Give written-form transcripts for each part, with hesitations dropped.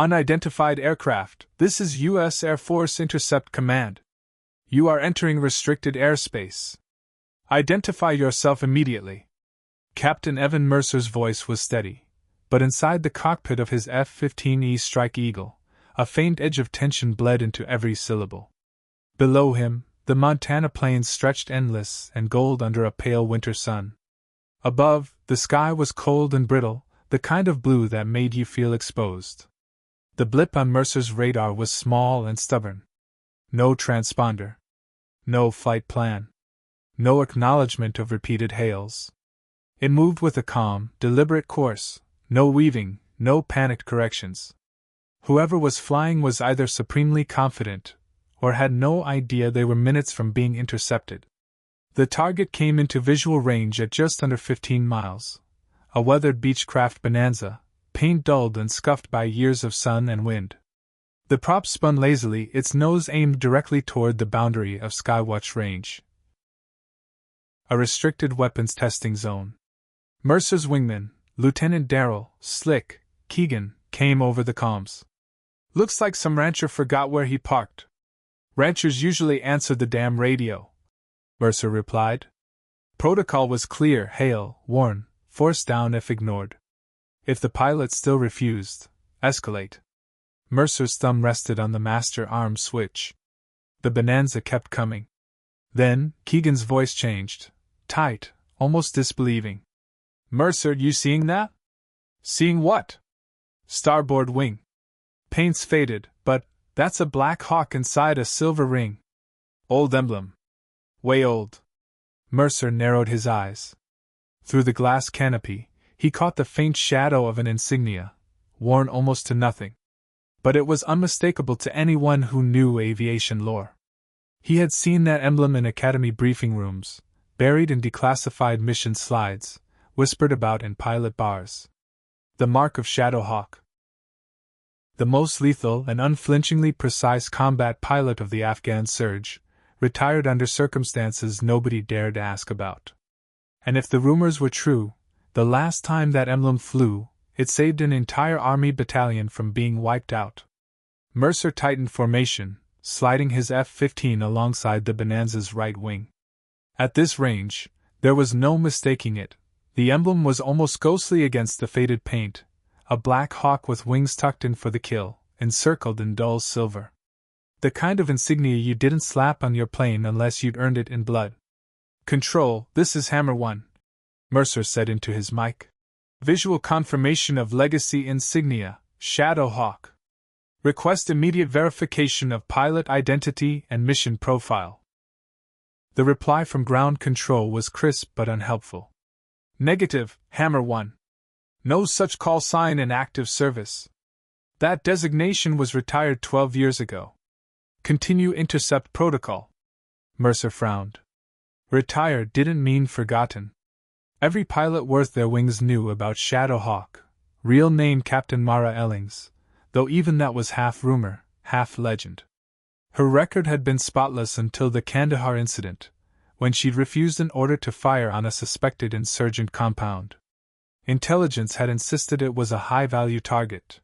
Unidentified aircraft, this is U.S. Air Force Intercept Command. You are entering restricted airspace. Identify yourself immediately. Captain Evan Mercer's voice was steady, but inside the cockpit of his F-15E Strike Eagle, a faint edge of tension bled into every syllable. Below him, the Montana plains stretched endless and gold under a pale winter sun. Above, the sky was cold and brittle, the kind of blue that made you feel exposed. The blip on Mercer's radar was small and stubborn. No transponder. No flight plan. No acknowledgement of repeated hails. It moved with a calm, deliberate course, no weaving, no panicked corrections. Whoever was flying was either supremely confident or had no idea they were minutes from being intercepted. The target came into visual range at just under 15 miles. A weathered Beechcraft Bonanza, paint dulled and scuffed by years of sun and wind. The prop spun lazily, its nose aimed directly toward the boundary of Skywatch range. A restricted weapons testing zone. Mercer's wingman, Lieutenant Darrell "Slick" Keegan, came over the comms. Looks like some rancher forgot where he parked. Ranchers usually answered the damn radio, Mercer replied. Protocol was clear: hail, warn, force down if ignored. If the pilot still refused, escalate. Mercer's thumb rested on the master arm switch. The Bonanza kept coming. Then, Keegan's voice changed, tight, almost disbelieving. Mercer, you seeing that? Seeing what? Starboard wing. Paint's faded, but that's a black hawk inside a silver ring. Old emblem. Way old. Mercer narrowed his eyes. Through the glass canopy, he caught the faint shadow of an insignia, worn almost to nothing. But it was unmistakable to anyone who knew aviation lore. He had seen that emblem in academy briefing rooms, buried in declassified mission slides, whispered about in pilot bars. The mark of Shadowhawk. The most lethal and unflinchingly precise combat pilot of the Afghan surge, retired under circumstances nobody dared ask about. And if the rumors were true, the last time that emblem flew, it saved an entire army battalion from being wiped out. Mercer tightened formation, sliding his F-15 alongside the Bonanza's right wing. At this range, there was no mistaking it. The emblem was almost ghostly against the faded paint, a black hawk with wings tucked in for the kill, encircled in dull silver. The kind of insignia you didn't slap on your plane unless you'd earned it in blood. Control, this is Hammer 1, Mercer said into his mic. Visual confirmation of legacy insignia, Shadowhawk. Request immediate verification of pilot identity and mission profile. The reply from ground control was crisp but unhelpful. Negative, Hammer 1. No such call sign in active service. That designation was retired 12 years ago. Continue intercept protocol. Mercer frowned. Retired didn't mean forgotten. Every pilot worth their wings knew about Shadowhawk, real name Captain Mara Ellings, though even that was half rumor, half legend. Her record had been spotless until the Kandahar incident, when she'd refused an order to fire on a suspected insurgent compound. Intelligence had insisted it was a high-value target.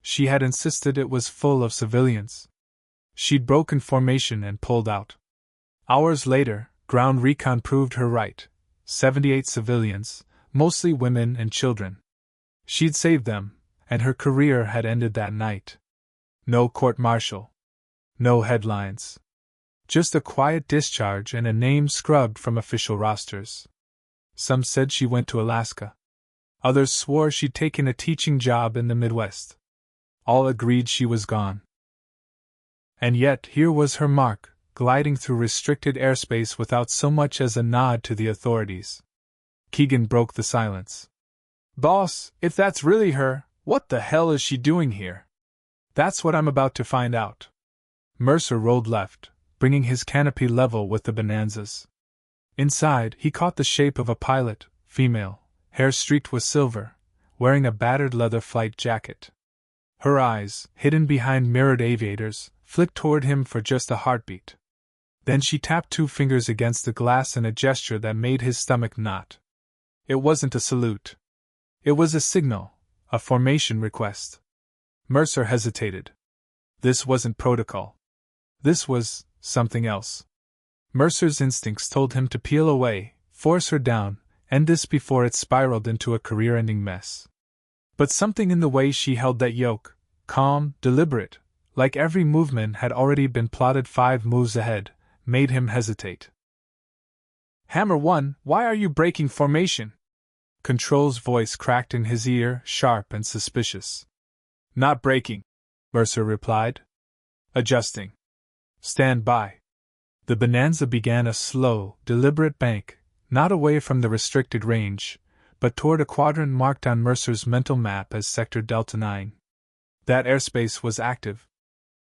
She had insisted it was full of civilians. She'd broken formation and pulled out. Hours later, ground recon proved her right. 78 civilians, mostly women and children. She'd saved them, and her career had ended that night. No court-martial. No headlines. Just a quiet discharge and a name scrubbed from official rosters. Some said she went to Alaska. Others swore she'd taken a teaching job in the Midwest. All agreed she was gone. And yet here was her mark, gliding through restricted airspace without so much as a nod to the authorities. Keegan broke the silence. Boss, if that's really her, what the hell is she doing here? That's what I'm about to find out. Mercer rolled left, bringing his canopy level with the Bonanza's. Inside, he caught the shape of a pilot, female, hair streaked with silver, wearing a battered leather flight jacket. Her eyes, hidden behind mirrored aviators, flicked toward him for just a heartbeat. Then she tapped 2 fingers against the glass in a gesture that made his stomach knot. It wasn't a salute. It was a signal, a formation request. Mercer hesitated. This wasn't protocol. This was something else. Mercer's instincts told him to peel away, force her down, end this before it spiraled into a career-ending mess. But something in the way she held that yoke, calm, deliberate, like every movement had already been plotted 5 moves ahead, made him hesitate. "Hammer 1, why are you breaking formation?" Control's voice cracked in his ear, sharp and suspicious. "Not breaking," Mercer replied. "Adjusting. Stand by." The Bonanza began a slow, deliberate bank, not away from the restricted range, but toward a quadrant marked on Mercer's mental map as Sector Delta 9. That airspace was active.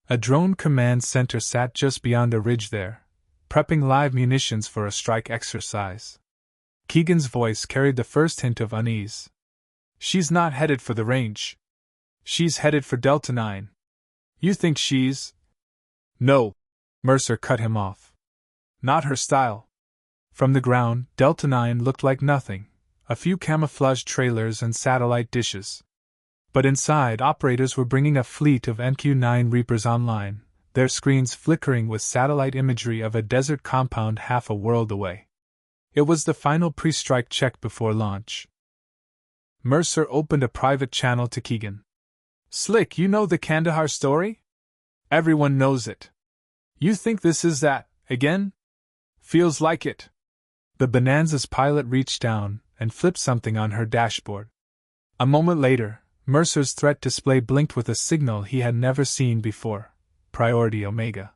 A drone command center sat just beyond a ridge there, prepping live munitions for a strike exercise. Keegan's voice carried the first hint of unease. "She's not headed for the range. She's headed for Delta 9. You think she's—" "No," Mercer cut him off. "Not her style." From the ground, Delta 9 looked like nothing, a few camouflaged trailers and satellite dishes. But inside, operators were bringing a fleet of NQ-9 Reapers online, their screens flickering with satellite imagery of a desert compound half a world away. It was the final pre-strike check before launch. Mercer opened a private channel to Keegan. "Slick, you know the Kandahar story? Everyone knows it. You think this is that, again? Feels like it." The Bonanza's pilot reached down and flipped something on her dashboard. A moment later, Mercer's threat display blinked with a signal he had never seen before: Priority Omega.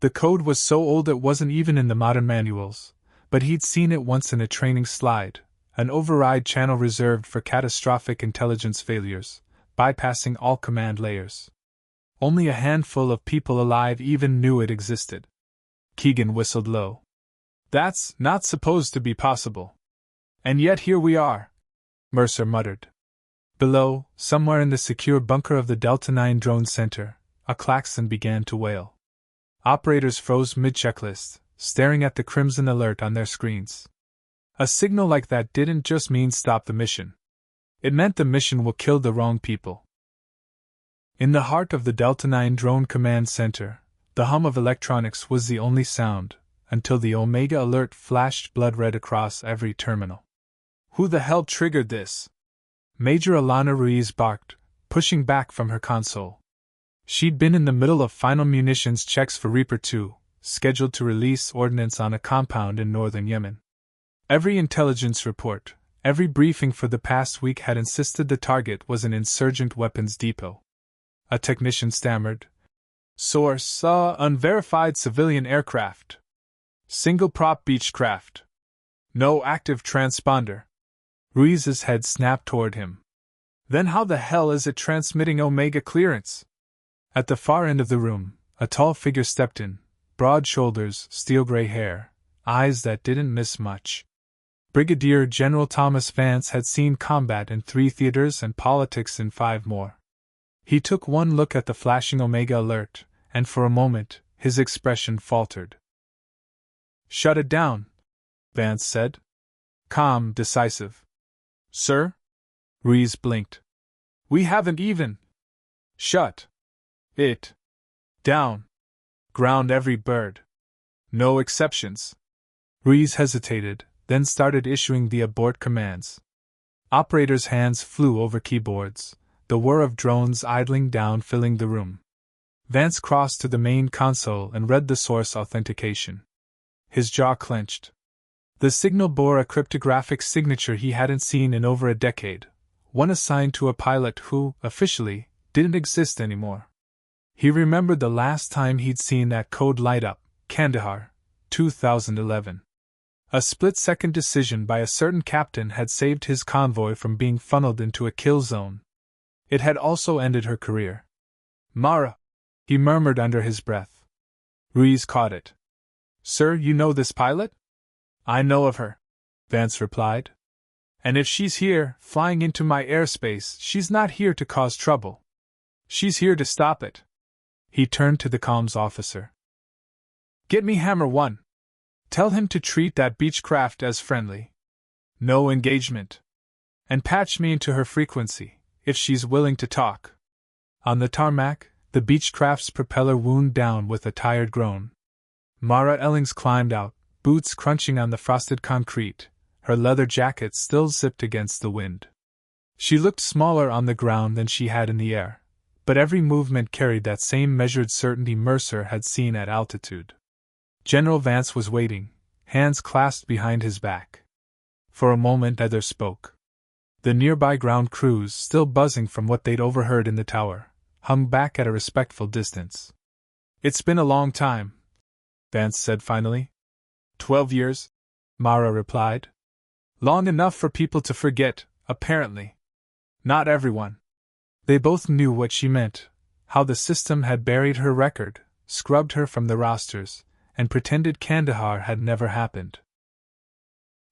The code was so old it wasn't even in the modern manuals, but he'd seen it once in a training slide, an override channel reserved for catastrophic intelligence failures, bypassing all command layers. Only a handful of people alive even knew it existed. Keegan whistled low. "That's not supposed to be possible. And yet here we are," Mercer muttered. Below, somewhere in the secure bunker of the Delta 9 drone center, a klaxon began to wail. Operators froze mid-checklist, staring at the crimson alert on their screens. A signal like that didn't just mean stop the mission. It meant the mission will kill the wrong people. In the heart of the Delta 9 drone command center, the hum of electronics was the only sound, until the Omega alert flashed blood red across every terminal. "Who the hell triggered this?" Major Alana Ruiz barked, pushing back from her console. She'd been in the middle of final munitions checks for Reaper 2, scheduled to release ordnance on a compound in northern Yemen. Every intelligence report, every briefing for the past week had insisted the target was an insurgent weapons depot. A technician stammered. "Source, unverified civilian aircraft. Single-prop Beechcraft. No active transponder." Ruiz's head snapped toward him. "Then how the hell is it transmitting Omega clearance?" At the far end of the room, a tall figure stepped in, broad shoulders, steel-gray hair, eyes that didn't miss much. Brigadier General Thomas Vance had seen combat in 3 theaters and politics in 5 more. He took one look at the flashing Omega alert, and for a moment, his expression faltered. "Shut it down," Vance said. Calm, decisive. "Sir?" Ruiz blinked. "We haven't even." "Shut it down. Ground every bird. No exceptions." Ruiz hesitated, then started issuing the abort commands. Operators' hands flew over keyboards, the whir of drones idling down filling the room. Vance crossed to the main console and read the source authentication. His jaw clenched. The signal bore a cryptographic signature he hadn't seen in over a decade, one assigned to a pilot who, officially, didn't exist anymore. He remembered the last time he'd seen that code light up: Kandahar, 2011. A split-second decision by a certain captain had saved his convoy from being funneled into a kill zone. It had also ended her career. "Mara," he murmured under his breath. Ruiz caught it. "Sir, you know this pilot?" "I know of her," Vance replied. "And if she's here, flying into my airspace, she's not here to cause trouble. She's here to stop it." He turned to the comms officer. "Get me Hammer 1. Tell him to treat that Beechcraft as friendly. No engagement. And patch me into her frequency, if she's willing to talk." On the tarmac, the Beechcraft's propeller wound down with a tired groan. Mara Ellings climbed out, boots crunching on the frosted concrete, her leather jacket still zipped against the wind. She looked smaller on the ground than she had in the air, but every movement carried that same measured certainty Mercer had seen at altitude. General Vance was waiting, hands clasped behind his back. For a moment neither spoke. The nearby ground crews, still buzzing from what they'd overheard in the tower, hung back at a respectful distance. "It's been a long time," Vance said finally. 12 years, Mara replied. "Long enough for people to forget, apparently. Not everyone." They both knew what she meant, how the system had buried her record, scrubbed her from the rosters, and pretended Kandahar had never happened.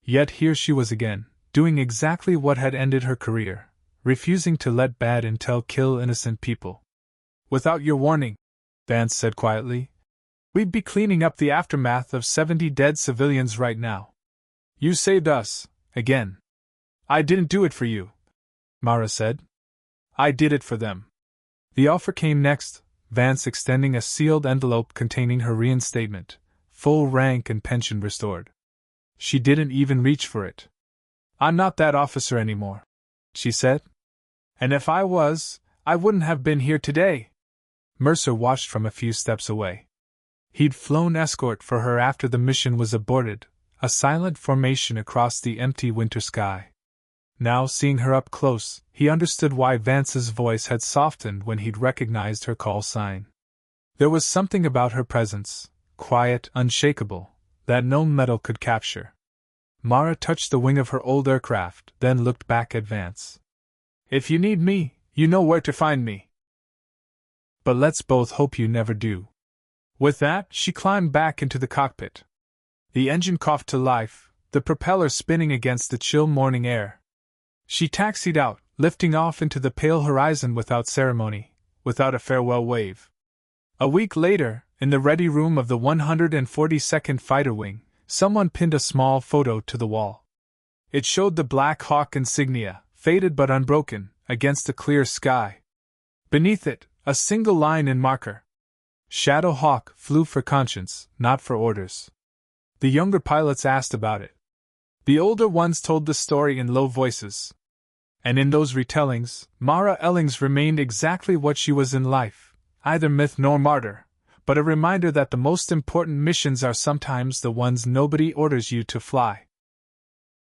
Yet here she was again, doing exactly what had ended her career, refusing to let bad intel kill innocent people. "Without your warning," Vance said quietly, "we'd be cleaning up the aftermath of 70 dead civilians right now. You saved us, again." "I didn't do it for you," Mara said. "I did it for them." The offer came next, Vance extending a sealed envelope containing her reinstatement, full rank and pension restored. She didn't even reach for it. "I'm not that officer anymore," she said. "And if I was, I wouldn't have been here today." Mercer watched from a few steps away. He'd flown escort for her after the mission was aborted, a silent formation across the empty winter sky. Now, seeing her up close, he understood why Vance's voice had softened when he'd recognized her call sign. There was something about her presence, quiet, unshakable, that no metal could capture. Mara touched the wing of her old aircraft, then looked back at Vance. "If you need me, you know where to find me. But let's both hope you never do." With that, she climbed back into the cockpit. The engine coughed to life, the propeller spinning against the chill morning air. She taxied out, lifting off into the pale horizon without ceremony, without a farewell wave. A week later, in the ready room of the 142nd Fighter Wing, someone pinned a small photo to the wall. It showed the Black Hawk insignia, faded but unbroken, against a clear sky. Beneath it, a single line in marker. "Shadow Hawk flew for conscience, not for orders." The younger pilots asked about it. The older ones told the story in low voices. And in those retellings, Mara Ellings remained exactly what she was in life, either myth nor martyr, but a reminder that the most important missions are sometimes the ones nobody orders you to fly.